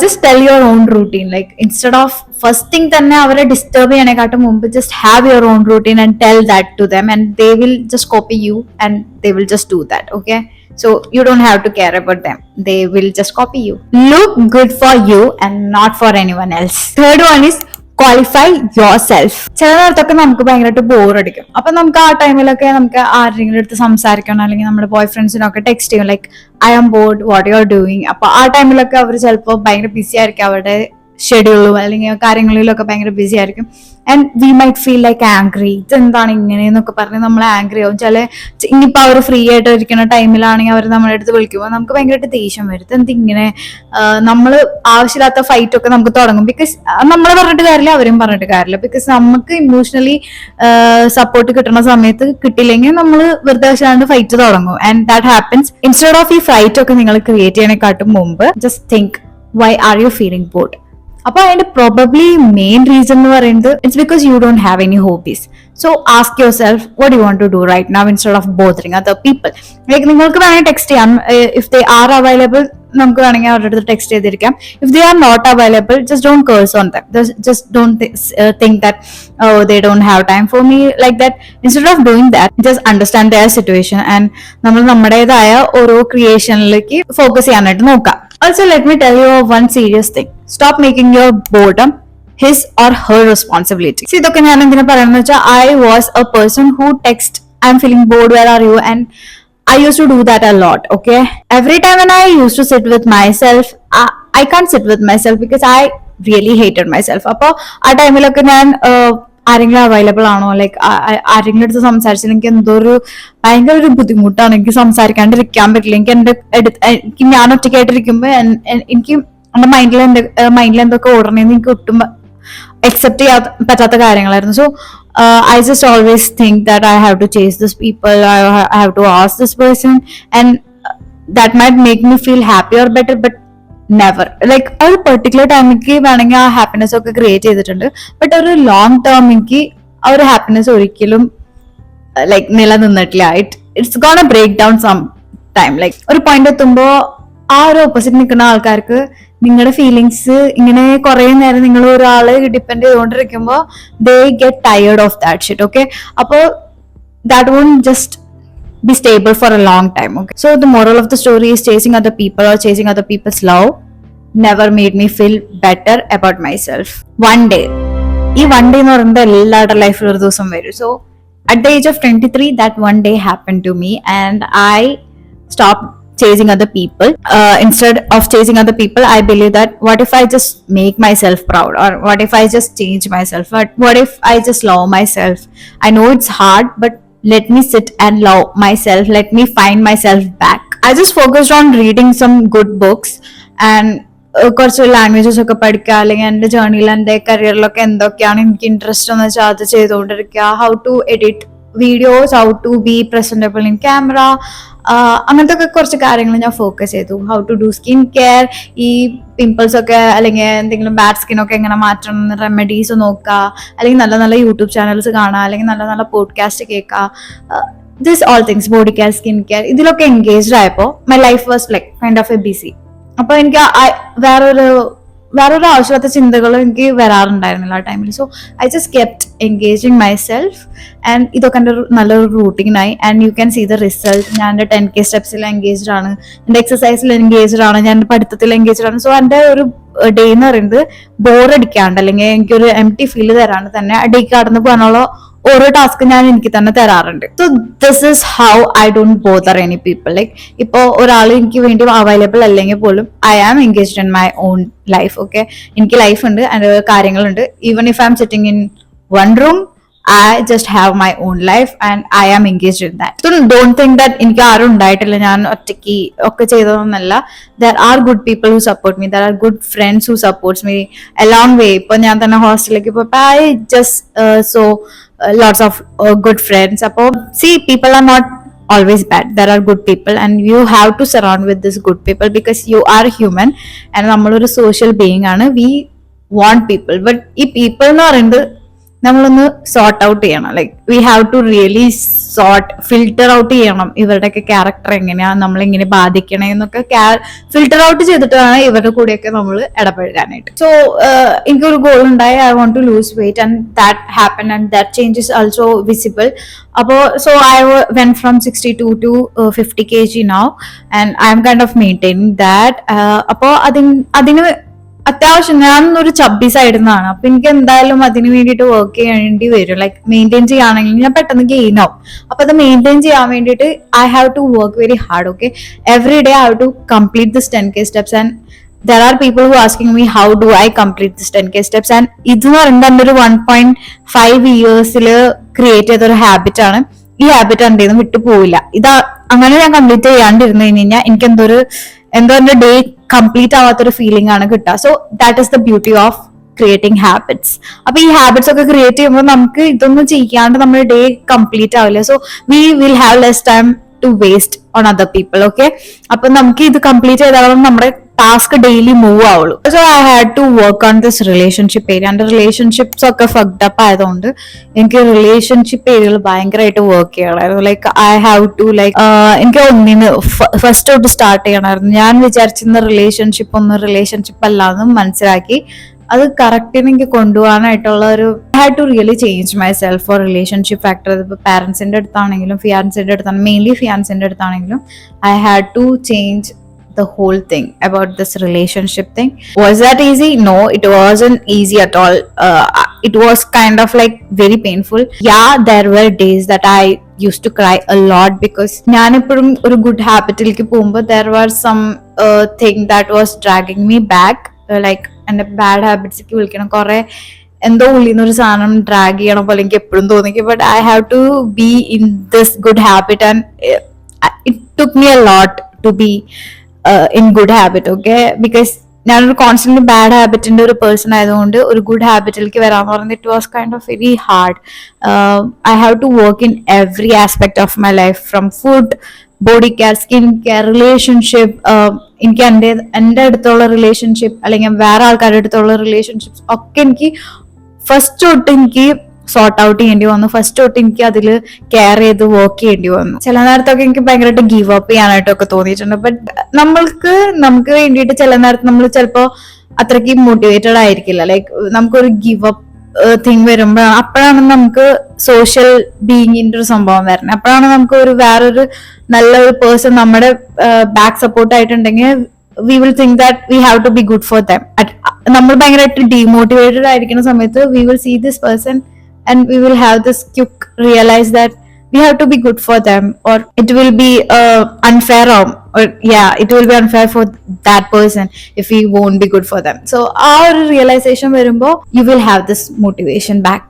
just tell your own routine. Like instead of first thing തന്നെ അവരെ ഡിസ്റ്റർബ് ചെയ്യാനേക്കാട്ടും മുമ്പ്, just have your own routine and tell that to them, and they will just copy you and they will just do that. Okay, so you don't have to care about them, they will just copy you. Look good for you and not for anyone else. Third one is qualify your self. ചില നേരത്തൊക്കെ നമുക്ക് ഭയങ്കരമായിട്ട് ബോറടിക്കും. അപ്പൊ നമുക്ക് ആ ടൈമിലൊക്കെ നമുക്ക് ആരെങ്കിലും അടുത്ത് സംസാരിക്കണം, അല്ലെങ്കിൽ നമ്മുടെ ബോയ് ഫ്രണ്ട്സിനൊക്കെ ടെക്സ്റ്റ് ചെയ്യും, like I am bored, what you are doing. അപ്പൊ ആ ടൈമിലൊക്കെ അവർ ചിലപ്പോൾ ഭയങ്കര ബിസി ആയിരിക്കും, അവരുടെ ഷെഡ്യൂളും അല്ലെങ്കിൽ കാര്യങ്ങളിലൊക്കെ ഭയങ്കര ബിസി ആയിരിക്കും. And we might feel like angry, ഇതെന്താണ് ഇങ്ങനെയെന്നൊക്കെ പറഞ്ഞ് നമ്മൾ ആംഗ്രി ആവും. ഇനിയിപ്പോൾ അവർ ഫ്രീ ആയിട്ട് ഇരിക്കുന്ന ടൈമിലാണെങ്കിൽ അവർ നമ്മുടെ അടുത്ത് വിളിക്കുമ്പോൾ നമുക്ക് ഭയങ്കരമായിട്ട് ദേഷ്യം വരും. എന്തിങ്ങനെ നമ്മൾ ആവശ്യമില്ലാത്ത ഫൈറ്റ് ഒക്കെ നമുക്ക് തുടങ്ങും. ബിക്കോസ് നമ്മൾ പറഞ്ഞിട്ട് കാര്യമില്ല, അവരും പറഞ്ഞിട്ട് കാര്യമില്ല. ബിക്കോസ് നമുക്ക് ഇമോഷണലി സപ്പോർട്ട് കിട്ടുന്ന സമയത്ത് കിട്ടില്ലെങ്കിൽ നമ്മൾ വെറുതെ വെച്ചാണ്ട് ഫൈറ്റ് തുടങ്ങും. And that happens. Instead of ഈ ഫൈറ്റ് ഒക്കെ നിങ്ങൾ ക്രിയേറ്റ് ചെയ്യണേക്കാട്ടും മുമ്പ് just think, why are you feeling bored? അപ്പൊ അതിന്റെ പ്രോബബ്ലി മെയിൻ റീസൺ എന്ന് പറയുന്നത് it's because you don't have any hobbies. So ask yourself, what you want to do right now instead of bothering other people. Like നിങ്ങൾക്ക് വേണമെങ്കിൽ ടെക്സ്റ്റ് ചെയ്യാം. ഇഫ് ദേ ആർ അവൈലബിൾ, നമുക്ക് വേണമെങ്കിൽ അവരുടെ അടുത്ത് ടെക്സ്റ്റ് ചെയ്തിരിക്കാം. If they are not available, just don't curse on them. Just don't think that oh they don't have time for me, like that. Instead of doing that, just understand their situation and നമ്മൾ നമ്മുടേതായ ഓരോ ക്രിയേഷനിലേക്ക് ഫോക്കസ് ചെയ്യാനായിട്ട് നോക്കാം. Also, let me tell you one serious thing. Stop making your boredom his or her responsibility. See, ഇതൊക്കെ ഞാൻ എന്തിനാ പറയുന്നത് വെച്ചാൽ, I was a person who text, I'm feeling bored, where are you? And I used to do that a lot. Okay, every time when I used to sit with myself, I can't sit with myself because I really hated myself. അപ്പൊ ആ ടൈമിലൊക്കെ ഞാൻ ആരെങ്കിലും അവൈലബിൾ ആണോ, ലൈക്ക് ആരെങ്കിലും അടുത്ത് സംസാരിച്ചാൽ എനിക്ക് എന്തോ ഒരു ഭയങ്കര ഒരു ബുദ്ധിമുട്ടാണ്. എനിക്ക് സംസാരിക്കാണ്ടിരിക്കാൻ പറ്റില്ല. എനിക്ക് ഞാൻ ഒറ്റയ്ക്കായിട്ടിരിക്കുമ്പോ എനിക്ക് എന്റെ മൈൻഡിൽ എന്തൊക്കെ ഓടണേന്ന് എനിക്ക് ഒട്ടും accept ചെയ്യാൻ പറ്റാത്ത കാര്യങ്ങളായിരുന്നു. So I just always think that I have to chase this people, I have to ask this person, and that might make me feel happy or better, but never. Like a particular time എനിക്ക് വേണമെങ്കിൽ ആ ഹാപ്പിനെസ് ഒക്കെ ക്രിയേറ്റ് ചെയ്തിട്ടുണ്ട്, ബട്ട് ഒരു ലോങ് ടേം എനിക്ക് ആ ഒരു ഹാപ്പിനെസ് ഒരിക്കലും ലൈക്ക് നിലനിന്നിട്ടില്ല. It's gonna break down some time. Like ഒരു പോയിന്റ് എത്തുമ്പോ ആ ഒരു ഓപ്പോസിറ്റ് നിൽക്കുന്ന ആൾക്കാർക്ക് നിങ്ങളുടെ ഫീലിങ്സ് ഇങ്ങനെ കുറെ നേരം നിങ്ങൾ ഒരാള് ഡിപ്പെൻഡ് ചെയ്തുകൊണ്ടിരിക്കുമ്പോ they get tired of that shit. Okay, അപ്പോ that won't just be stable for a long time. Okay, so the moral of the story is chasing other people or chasing other people's love never made me feel better about myself. One day, ഈ one day എന്ന് പറയുന്നത് എല്ലാവരുടെ ലൈഫിൽ ഒരു ദിവസം വരും. So at the age of 23, that one day happened to me and I stopped chasing other people. Instead of chasing other people, I believe that what if I just make myself proud, or what if I just change myself, what if I just love myself? I know it's hard, but let me sit and love myself. Let me find myself back. I just focused on reading some good books and കുറച്ച് ലാംഗ്വേജസ് ഒക്കെ പഠിക്കുക, അല്ലെങ്കിൽ എൻ്റെ ജേർണിയിൽ എൻ്റെ കരിയറിലൊക്കെ എന്തൊക്കെയാണ് എനിക്ക് ഇൻട്രസ്റ്റ് എന്ന് വെച്ചാൽ അത് ചെയ്തുകൊണ്ടിരിക്കുക. How to edit videos, how to be presentable in camera, അങ്ങനത്തെ ഒക്കെ കുറച്ച് കാര്യങ്ങൾ ഞാൻ ഫോക്കസ് ചെയ്തു. How to do skin care, ഈ പിമ്പിൾസ് ഒക്കെ അല്ലെങ്കിൽ എന്തെങ്കിലും ബാഡ് സ്കിൻ ഒക്കെ എങ്ങനെ മാറ്റണം, റെമഡീസ് നോക്കുക, അല്ലെങ്കിൽ നല്ല നല്ല യൂട്യൂബ് ചാനൽസ് കാണുക, അല്ലെങ്കിൽ നല്ല നല്ല പോഡ്കാസ്റ്റ് കേൾക്കുക. This all things, body care, skin care, ഇതിലൊക്കെ എൻഗേജ്ഡ് ആയപ്പോൾ my life was like kind of a busy. അപ്പൊ എനിക്ക് വേറൊരു ആവശ്യമില്ലാത്ത ചിന്തകളും എനിക്ക് വരാറുണ്ടായിരുന്നില്ല ആ ടൈമിൽ. So I just kept engaging my self and ഇതൊക്കെ എൻ്റെ നല്ലൊരു റൂട്ടീനായി. And you can see the result. ഞാൻ എൻ്റെ 10K സ്റ്റെപ്സിൽ എൻഗേജ്ഡ് ആണ്, എൻ്റെ എക്സസൈസിൽ എൻഗേജ്ഡ് ആണ്, ഞാൻ എൻ്റെ പഠിത്തത്തിൽ എൻഗേജ്ഡ് ആണ്. സോ എൻ്റെ ഒരു ഡേ എന്ന് പറയുന്നത് ബോറടിക്കാണ്ട് അല്ലെങ്കിൽ എനിക്കൊരു എംപ്റ്റി ഫീൽ തരാണ്ട് തന്നെ ആ ഡേക്ക് കടന്നു പോകാനുള്ള ഓരോ ടാസ്ക് ഞാൻ എനിക്ക് തന്നെ തരാറുണ്ട്. So this is how I don't bother any people. Like ഇപ്പോ ഒരാൾ എനിക്ക് വേണ്ടി അവൈലബിൾ അല്ലെങ്കിൽ പോലും I am engaged in my own life. Okay, എനിക്ക് ലൈഫ് ഉണ്ട്, അതിന്റെ കാര്യങ്ങളുണ്ട്. Even if I am sitting in one room, I just have my own life and I am engaged in that. So don't think that എനിക്ക് ആരും ഉണ്ടായിട്ടില്ല, ഞാൻ ഒറ്റയ്ക്ക് ഒക്കെ ചെയ്തതൊന്നല്ല. There are good people who support me. There are good friends who supports me along way. ഇപ്പൊ ഞാൻ തന്നെ ഹോസ്റ്റലിലേക്ക് പോയപ്പോ I just saw lots of good friends. അപ്പോൾ see, people are not always bad. There are good people and you have to surround with these good people because you are human and നമ്മളൊരു social being ആണ്. We want people, but ഈ people എന്ന് പറയുന്നത് നമ്മളൊന്ന് സോർട്ട് ഔട്ട് ചെയ്യണം. Like we have to really filter out ചെയ്യണം ഇവരുടെയൊക്കെ ക്യാരക്ടർ എങ്ങനെയാ, നമ്മളെങ്ങനെ ബാധിക്കണേ എന്നൊക്കെ ഫിൽട്ടർ ഔട്ട് ചെയ്തിട്ട് വേണം ഇവരുടെ കൂടെയൊക്കെ നമ്മൾ ഇടപഴകാനായിട്ട്. സോ എനിക്കൊരു ഗോൾ ഉണ്ടായി, I want to lose weight and that happen and that change is also visible. അപ്പോൾ so I went from 62 to 50 kg now and I am kind of maintaining that. അപ്പോൾ അതിന് അത്യാവശ്യം ഞാൻ ഒരു ചബ്ബി സൈഡിൽ നിന്നാണ്. അപ്പൊ എനിക്ക് എന്തായാലും അതിന് വേണ്ടിയിട്ട് വർക്ക് ചെയ്യേണ്ടി വരും. ലൈക്ക് മെയിൻറ്റെയിൻ ചെയ്യുകയാണെങ്കിൽ ഞാൻ പെട്ടെന്ന് ഗെയിൻ ആവും. അപ്പൊ അത് മെയിൻറ്റെയിൻ ചെയ്യാൻ വേണ്ടിയിട്ട് I have to work very hard. Okay, every day I have to complete this 10K steps and there are people who asking me how do I complete this 10K steps and ഇതെന്ന് പറയുന്നത് എൻ്റെ ഒരു 1.5 yearsൽ ക്രിയേറ്റ് ചെയ്തൊരു ഹാബിറ്റ് ആണ്. ഈ ഹാബിറ്റ് എൻ്റെ നിന്ന് വിട്ടു പോവില്ല. അങ്ങനെ ഞാൻ കംപ്ലീറ്റ് ചെയ്യാണ്ടിരുന്നു കഴിഞ്ഞാൽ എനിക്ക് എന്തോ എന്റെ ഡേ കംപ്ലീറ്റ് ആവാത്തൊരു ഫീലിംഗ് ആണ് കിട്ടുക. So that is the beauty of creating habits. അപ്പൊ ഈ ഹാബിറ്റ്സ് ഒക്കെ ക്രിയേറ്റ് ചെയ്യുമ്പോൾ നമുക്ക് ഇതൊന്നും ചെയ്യാണ്ട് നമ്മുടെ ഡേ കംപ്ലീറ്റ് ആവില്ല. So we will have less time to waste on other people. Okay, അപ്പൊ നമുക്ക് ഇത് കംപ്ലീറ്റ് ചെയ്താലും നമ്മുടെ ടാസ്ക് ഡെയിലി മൂവ് ആവുള്ളൂ. So I had to work on this relationship area. എന്റെ റിലേഷൻഷിപ്സ് ഒക്കെ ഫക്ഡ് അപ്പ് ആയതുകൊണ്ട് എനിക്ക് റിലേഷൻഷിപ്പ് ഏരിയയിൽ ഭയങ്കരമായിട്ട് വർക്ക് ചെയ്യണമായിരുന്നു. ലൈക്ക് ഐ ഹാവ് ടു എനിക്ക് ഒന്നിന് ഫസ്റ്റ് തൊട്ട് സ്റ്റാർട്ട് ചെയ്യണമായിരുന്നു. ഞാൻ വിചാരിച്ചിരുന്ന റിലേഷൻഷിപ്പ് അല്ലാന്നും മനസ്സിലാക്കി അത് കറക്റ്റിന് എനിക്ക് കൊണ്ടുപോകാനായിട്ടുള്ള ഒരു I had to really change myself for relationship factor. അതിപ്പോ പാരന്റ്സിന്റെ അടുത്താണെങ്കിലും ഫിയാൻസിന്റെ അടുത്താണെങ്കിലും, മെയിൻലി ഫിയാൻസിന്റെ അടുത്താണെങ്കിലും I had to change the whole thing about this relationship thing. Was that easy? No, it wasn't easy at all. It was kind of like very painful. Yeah, there were days that I used to cry a lot because ഞാൻ എപ്പോഴും ഒരു ഗുഡ് ഹാബിറ്റിലേക്ക് പോകുമ്പോൾ there was some thing that was dragging me back. Like എൻ്റെ ബാഡ് ഹാബിറ്റ്സിലേക്ക് വിളിക്കണം, കുറെ എന്തോ ഉള്ളിൽ നിന്ന് ഒരു സാധനം ഡ്രാഗ് ചെയ്യണം പോലെ എനിക്ക് എപ്പോഴും തോന്നിക്കും. But I have to be in this good habit and it took me a lot to be in good habit. Okay, because ഞാനൊരു കോൺസ്റ്റന്റ്ലി ബാഡ് ഹാബിറ്റിന്റെ ഒരു പേഴ്സൺ ആയതുകൊണ്ട് ഒരു ഗുഡ് ഹാബിറ്റിലേക്ക് വരാന്ന് പറയുന്നത് it was kind of very hard. I have to work in every aspect of my life, from food, body care, skin care, relationship. എനിക്ക് എൻ്റെ അടുത്തുള്ള റിലേഷൻഷിപ്പ് അല്ലെങ്കിൽ വേറെ ആൾക്കാരുടെ അടുത്തുള്ള റിലേഷൻഷിപ്സ് ഒക്കെ എനിക്ക് ഫസ്റ്റ് തൊട്ട് എനിക്ക് സോർട്ട് ഔട്ട് ചെയ്യേണ്ടി വന്നു. ഫസ്റ്റ് തൊട്ട് എനിക്ക് അതിൽ കെയർ ചെയ്ത് വർക്ക് ചെയ്യേണ്ടി വന്നു. ചില നേരത്തൊക്കെ എനിക്ക് ഭയങ്കരമായിട്ട് ഗീവ് അപ്പ് ചെയ്യാനായിട്ടൊക്കെ തോന്നിയിട്ടുണ്ട്. ബട്ട് നമുക്ക് വേണ്ടിയിട്ട് ചില നേരത്ത് നമ്മൾ ചിലപ്പോ അത്രയ്ക്ക് മോട്ടിവേറ്റഡ് ആയിരിക്കില്ല. ലൈക്ക് നമുക്കൊരു ഗീവ് അപ്പ് തിങ് വരുമ്പോഴാണ്, അപ്പോഴാണ് നമുക്ക് സോഷ്യൽ ബീയിങ്ങിന്റെ ഒരു സംഭവം വരുന്നത്. അപ്പോഴാണ് നമുക്ക് വേറൊരു നല്ലൊരു പേഴ്സൺ നമ്മുടെ ബാക്ക് സപ്പോർട്ട് ആയിട്ടുണ്ടെങ്കിൽ we will think that we have to be good for them. നമ്മൾ ഭയങ്കരമായിട്ട് ഡീമോട്ടിവേറ്റഡ് ആയിരിക്കുന്ന സമയത്ത് we will see this person and we will have this quick realize that we have to be good for them, or it will be unfair, or yeah, it will be unfair for that person if we won't be good for them. So our realization varumbo you will have this motivation back.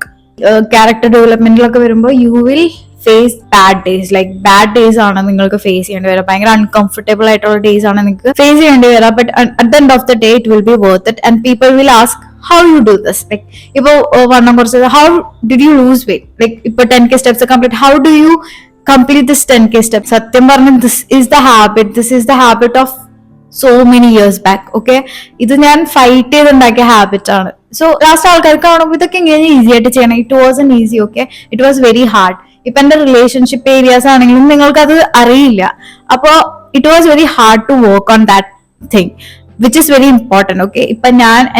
Character development lok varumbo you will face bad days. Like bad days ആണ് നിങ്ങൾക്ക് ഫേസ് ചെയ്യേണ്ടി വരാം, ഭയങ്കര അൺകംഫർട്ടബിൾ ആയിട്ടുള്ള ഡേയ്സ് ആണ് നിങ്ങൾക്ക് ഫേസ് ചെയ്യേണ്ടി വരാം. But at the end of the day it will B worth it and people will ask how you do this. Like ഇപ്പൊ വണ്ണം കുറച്ചത്, how did you lose weight? Like ഇപ്പൊ 10K steps complete, how do you complete this 10K step. Satyam Varman, this is the habit. This is the habit of so many years back. Okay, ഇത് ഞാൻ ഫൈറ്റ് ചെയ്തുണ്ടാക്കിയ ഹാബിറ്റ് ആണ്. സോ ലാസ്റ്റ് ആൾക്കാർക്ക് കാണുമ്പോൾ ഇതൊക്കെ എങ്ങനെ ഈസി ആയിട്ട് ചെയ്യണം. It was an easy. Okay, it was very hard. ഇപ്പൊ എന്റെ റിലേഷൻഷിപ്പ് ഏരിയാസ് ആണെങ്കിലും നിങ്ങൾക്ക് അത് അറിയില്ല. അപ്പോ it was very hard to work on that thing which is very important. Okay, ഇപ്പൊ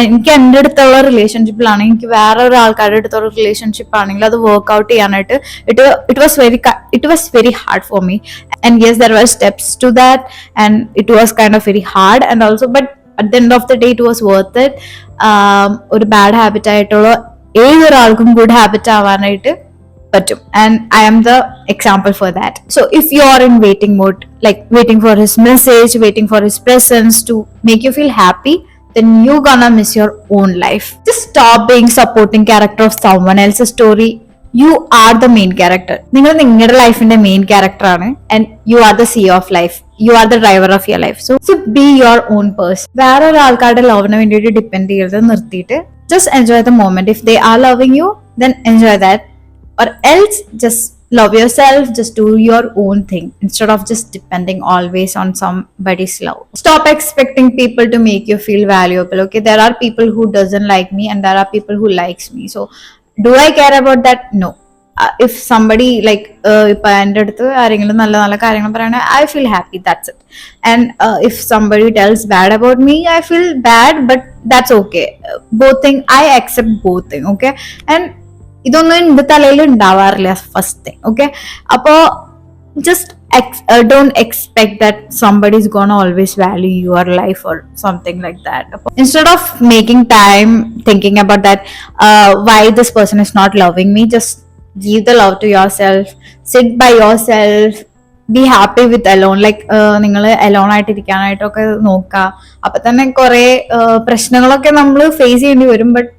എനിക്ക് എന്റെ അടുത്തുള്ള റിലേഷൻഷിപ്പിലാണെങ്കിൽ എനിക്ക് വേറെ ഒരു ആൾക്കാരുടെ അടുത്തുള്ള റിലേഷൻഷിപ്പ് ആണെങ്കിൽ അത് വർക്ക് ഔട്ട് ചെയ്യാനായിട്ട് it was very hard for me. And yes, there were steps to that and it was kind of very hard and also but at the end of the day it was worth it. ഒരു ബാഡ് ഹാബിറ്റ് ആയിട്ടുള്ള ഏതൊരാൾക്കും ഗുഡ് ഹാബിറ്റ് ആവാനായിട്ട് പറ്റും. And I am the example for that. So if you are in waiting mode, like waiting for his message, waiting for his presence to make you feel happy, then you're gonna miss your own life. Just stop being supporting character of someone else's story. You are the main character. നിങ്ങൾ നിങ്ങളുടെ ലൈഫിന്റെ മെയിൻ ക്യാരക്ടർ ആണ്. And you are the CEO of life. You are the driver of your life. So be your own person. വേറെ ഒരാൾക്കാരുടെ ലവിന് വേണ്ടിയിട്ട് ഡിപ്പെൻഡ് ചെയ്ത് നിർത്തിയിട്ട് just enjoy the moment. If they are loving you, then enjoy that. Or else just love yourself, just do your own thing instead of just depending always on somebody's love. Stop expecting people to make you feel valuable. Okay, there are people who doesn't like me and there are people who likes me. So do I care about that? No. If somebody like ipa ende aduthu arengalum nalla nalla karyangal parayana, I feel happy, that's it. And if somebody tells bad about me, I feel bad, but that's okay. Both thing, I accept both thing. Okay, and ഇതൊന്നും എന്റെ തലയിൽ ഉണ്ടാവാറില്ല ഫസ്റ്റ് തിങ്. ഓക്കെ, അപ്പോ just don't expect that somebody is gonna always value your life or something like that. Instead of making time thinking about that, why this person is not loving me, just give the love to yourself, sit by yourself, be happy with alone. Like നിങ്ങൾ alone ആയിട്ടിരിക്കാനായിട്ടൊക്കെ നോക്കുക. അപ്പൊ തന്നെ കുറെ പ്രശ്നങ്ങളൊക്കെ നമ്മൾ ഫേസ് ചെയ്യേണ്ടി വരും. But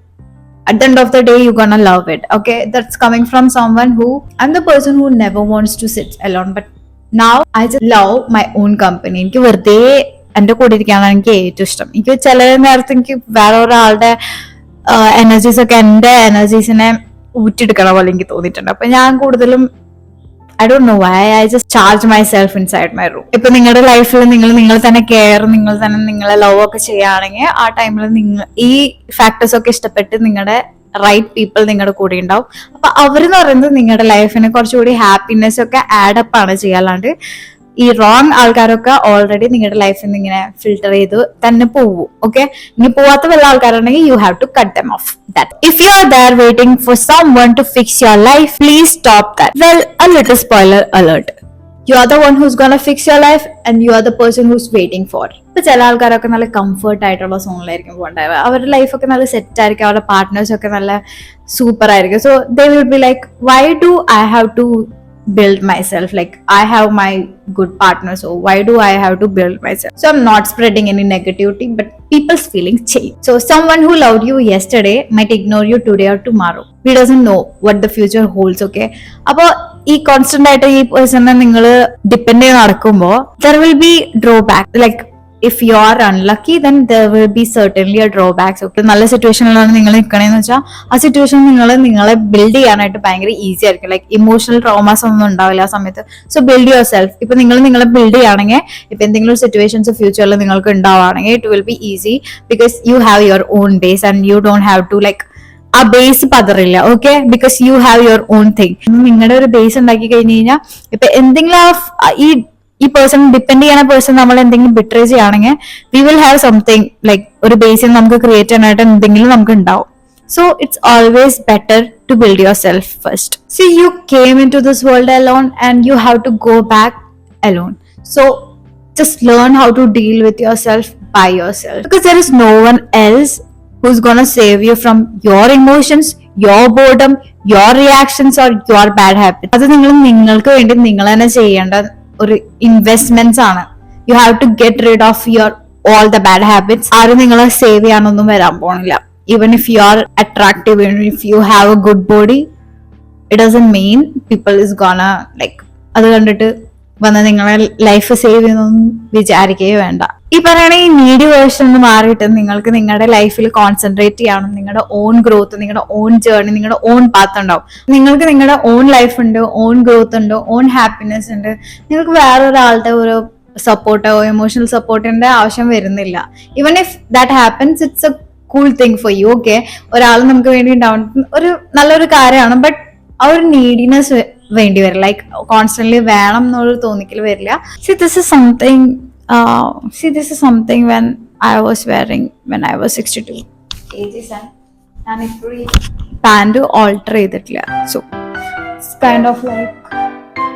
at the end of the day, you're gonna love it. Okay, that's coming from someone who, I'm the person who never wants to sit alone, but now I just love my own company. എനിക്ക് വെറുതെ എന്റെ കൂടെ ഇരിക്കാനാണ് എനിക്ക് ഏറ്റവും ഇഷ്ടം. എനിക്ക് ചില നേരത്തെ എനിക്ക് വേറെ ഒരാളുടെ എനർജീസ് ഒക്കെ എന്റെ എനർജീസിനെ ഊറ്റിയെടുക്കണ പോലെ എനിക്ക് തോന്നിയിട്ടുണ്ട്. അപ്പൊ ഞാൻ കൂടുതലും I don't know why, I just charge myself inside my room. ഇപ്പൊ നിങ്ങളുടെ ലൈഫിൽ നിങ്ങൾ തന്നെ കെയർ, നിങ്ങൾ തന്നെ നിങ്ങളെ ലവ് ഒക്കെ ചെയ്യുകയാണെങ്കിൽ ആ ടൈമിൽ നിങ്ങൾ ഈ ഫാക്ടേഴ്സ് ഒക്കെ ഇഷ്ടപ്പെട്ട് നിങ്ങളുടെ റൈറ്റ് പീപ്പിൾ നിങ്ങളുടെ കൂടെ ഉണ്ടാവും. അപ്പൊ അവരെന്ന് പറയുന്നത് നിങ്ങളുടെ ലൈഫിന് കുറച്ചുകൂടി ഹാപ്പിനെസ് ഒക്കെ ആഡപ്പ് ആണ് ചെയ്യാണ്ട് ഈ റോങ് ആൾക്കാരൊക്കെ ഓൾറെഡി നിങ്ങളുടെ ലൈഫിൽ നിന്ന് ഇങ്ങനെ ഫിൽട്ടർ ചെയ്ത് തന്നെ പോവും. ഓക്കെ, ഇനി പോവാത്ത വല്ല ആൾക്കാരുണ്ടെങ്കിൽ you have to cut them off that. If you are there waiting for someone to fix your life, please stop that. Well, a little spoiler alert. You are the one who's gonna fix your life and you are the person who's waiting for. ഇപ്പൊ ചില ആൾക്കാരൊക്കെ നല്ല കംഫർട്ട് ആയിട്ടുള്ള സോങ്ങിലായിരിക്കും പോകണ്ടാവുക. അവരുടെ ലൈഫൊക്കെ നല്ല സെറ്റ് ആയിരിക്കും, അവരുടെ പാർട്ട്നേഴ്സ് ഒക്കെ നല്ല സൂപ്പർ ആയിരിക്കും. So they will be like, why do I have to build myself? Like, I have my good partner, so why do I have to build myself? So I'm not spreading any negativity, but people's feelings change. So someone who loved you yesterday might ignore you today or tomorrow. We doesn't know what the future holds. Okay, അപ്പൊ ഈ കോൺസ്റ്റന്റ് ആയിട്ട് ഈ പേഴ്സണെ നിങ്ങൾ ഡിപ്പെൻഡ് ചെയ്ത് നടക്കുമ്പോൾ there will be drawback. Like if you are unlucky, then there will be certainly a drawbacks. Okay, നല്ല സിറ്റുവേഷനിലാണ് നിങ്ങൾ നിൽക്കണേന്ന് വെച്ചാൽ ആ സിറ്റുവേഷൻ നിങ്ങളെ ബിൽഡ് ചെയ്യാനായിട്ട് ഭയങ്കര ഈസി ആയിരിക്കും. ലൈക്ക് ഇമോഷണൽ ട്രോമാസ് ഒന്നും ഉണ്ടാവില്ല ആ സമയത്ത്. So build your self. ഇപ്പൊ നിങ്ങളെ ബിൽഡ് ചെയ്യുകയാണെങ്കിൽ, ഇപ്പൊ എന്തെങ്കിലും സിറ്റുവേഷൻസ് ഫ്യൂച്ചറിൽ നിങ്ങൾക്ക് ഉണ്ടാവുകയാണെങ്കിൽ it will be easy because you have your own base and you don't have to like ആ ബേസ് പതറില്ല. Okay, because you have your own thing. നിങ്ങളുടെ ഒരു ബേസ് ഉണ്ടാക്കി കഴിഞ്ഞ് കഴിഞ്ഞാൽ ഇപ്പൊ എന്തെങ്കിലും ഈ പേഴ്സൺ ഡിപ്പെൻഡ് ചെയ്യുന്ന പേഴ്സൺ നമ്മൾ എന്തെങ്കിലും ബിട്രേ ചെയ്യുകയാണെങ്കിൽ we will have something like ഒരു ബേസിൽ നമുക്ക് ക്രിയേറ്റ് ചെയ്യാനായിട്ട് എന്തെങ്കിലും നമുക്ക് ഉണ്ടാവും. So it's always better to build yourself first. So you came into this world alone and you have to go back alone. So just learn how to deal with yourself by yourself, because there is no one else who's gonna save you from your emotions, your boredom, your reactions or your bad habits. അത് നിങ്ങൾക്ക് വേണ്ടി നിങ്ങൾ തന്നെ ചെയ്യേണ്ട ഒരു ഇൻവെസ്റ്റ്മെന്റ്സ് ആണ്. You have to get rid of your all the bad habits. ആരും നിങ്ങളെ സേവ് ചെയ്യാനൊന്നും വരാൻ പോണില്ല. Even if you are attractive, if you have a good body, it doesn't mean people is gonna like അത് കണ്ടിട്ട് വന്ന് നിങ്ങളെ ലൈഫ് സേവ് ചെയ്യുന്നൊന്നും വിചാരിക്കുകയോ വേണ്ട. ഈ പറയണ ഈ നീഡി വേർഷൻ മാറിയിട്ട് നിങ്ങൾക്ക് നിങ്ങളുടെ ലൈഫിൽ കോൺസെൻട്രേറ്റ് ചെയ്യണം. നിങ്ങളുടെ ഓൺ ഗ്രോത്ത്, നിങ്ങളുടെ ഓൺ ജേർണി, നിങ്ങളുടെ ഓൺ പാത്ത് ഉണ്ടാവും. നിങ്ങൾക്ക് നിങ്ങളുടെ ഓൺ ലൈഫ് ഉണ്ട്, ഓൺ ഗ്രോത്ത് ഉണ്ട്, ഓൺ ഹാപ്പിനെസ് ഉണ്ട്. നിങ്ങൾക്ക് വേറൊരാളുടെ ഒരു സപ്പോർട്ടോ എമോഷണൽ സപ്പോർട്ടിന്റെ ആവശ്യം വരുന്നില്ല. Even if that happens, it's A cool thing for you. Okay, ഒരാൾ നമുക്ക് വേണ്ടി ഉണ്ടാവുന്ന ഒരു നല്ലൊരു കാര്യമാണ്. ബട്ട് ആ ഒരു നീഡിനെസ് വേണ്ടി വരില്ല. ലൈക്ക് കോൺസ്റ്റന്റ്ലി വേണം എന്നൊരു തോന്നിക്കൽ വരില്ല. This is something when I was wearing when I was 62 kgs and ഞാൻ ഇപ്പോഴും ഈ പാൻറ് ഓൾട്ടർ ചെയ്തിട്ടില്ല. So it's kind of like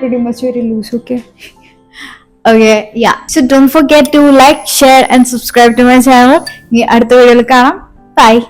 pretty much very loose. Okay, yeah. So don't forget to like, share and subscribe to my channel. അടുത്ത വീഡിയോയിൽ കാണാം. Bye.